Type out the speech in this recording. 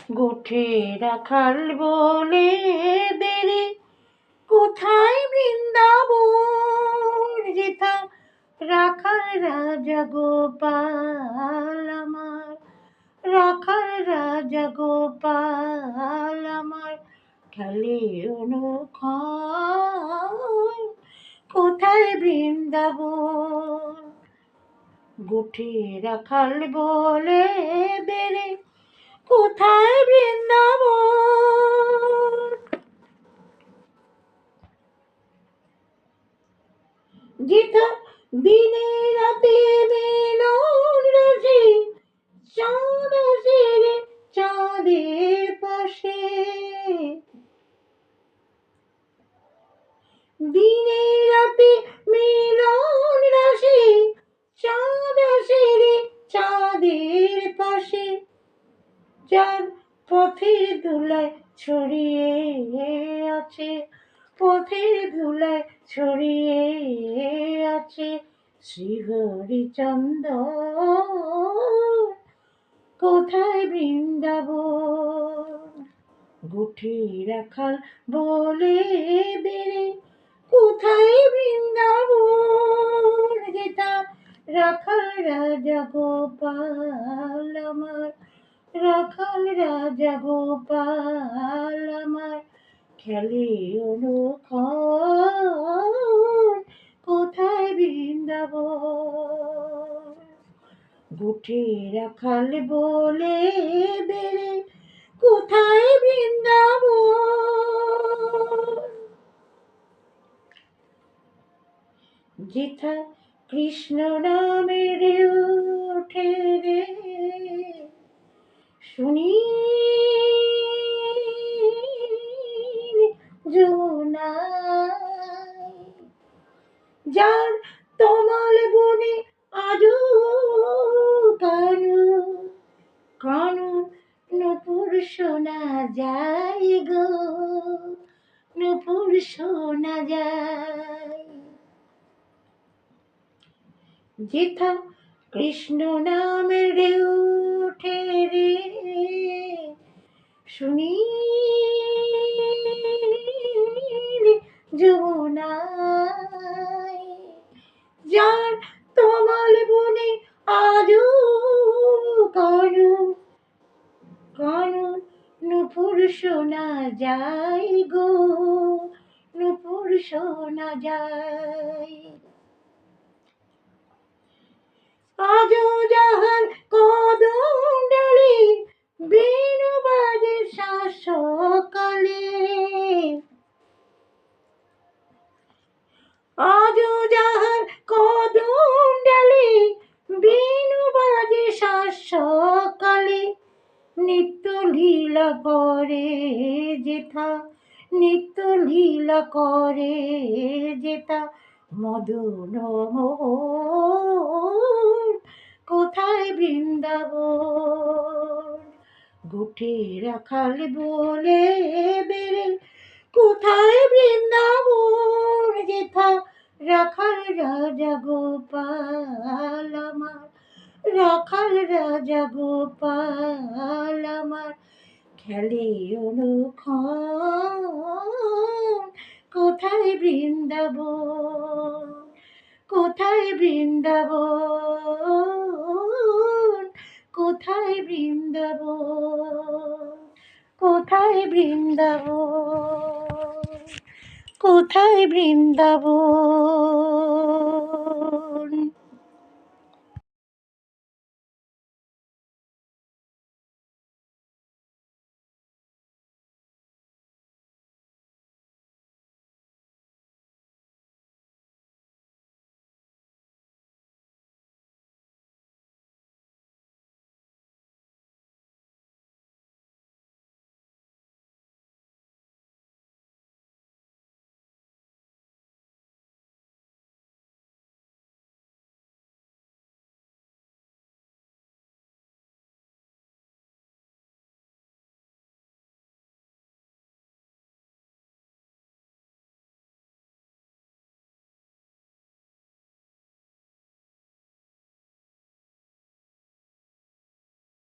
গোঠে রাখাল বলে বেড়ে কোথায় বৃন্দাবন, যেথা রাখাল রাজা গোপাল আমার, রাখাল রাজা গোপাল আমার, খেলে অনুক্ষণ কোথায় বৃন্দাবন। গোঠে রাখাল বলে বেড়ে কোথায় বৃন্দাবন, যেথা দিনে রাতে মিলন রসে চাঁদ আসে রে চাঁদের পাশে, দিনে রাতে মিলন রসে চাঁদ আসে রে চাঁদের পাশে, যার পথের ধুলায় ছড়িয়ে আছে, পথের ধুলায় ছড়িয়ে আছে শ্রীহরিচন্দন, কোথায় বৃন্দাবন। গোঠে রাখাল বলে বেড়ে কোথায় বৃন্দাবন, যেথা রাখাল রাজা গোপাল আমার, রাখাল রাজা গোপাল আমার, খেলে অনুক্ষণ কোথায় বৃন্দাবন। গোঠে রাখাল বলে বেড়ে কোথায় বৃন্দাবন, যেথা কৃষ্ণ নামের ওঠে রে শুনি যমুনায়, যার তমাল বনে আজো কানু কানু নূপুর শোনা যায় গো, নূপুর শোনা যায়, যেথা কৃষ্ণ নামের ঢেউ ওঠে রে শুনি যমুনায়, যার তমাল বনে আজো কানু কানু নূপুর শোনা যায় গো, নূপুর শোনা যায়। আজো যাহার কদম ডালে বেণু বাজে সকালে, আজো যাহার কদম ডালে বেণু বাজে সকালে, নিত্য লীলা করে যেথা, নিত্য লীলা করে যেথা মদন মোহন, কোথায় বৃন্দাবন। গোঠে রাখাল বলে বেড়ে কোথায় বৃন্দাবন, যেথা রাখাল রাজা গোপাল আমার, রাখাল রাজা গোপাল আমার, খেলে অনুক্ষণ কোথায় বৃন্দাবন, কোথায় বৃন্দাবন, কোথায় বৃন্দাবন, কোথায় বৃন্দাবন, কোথায় বৃন্দাবন।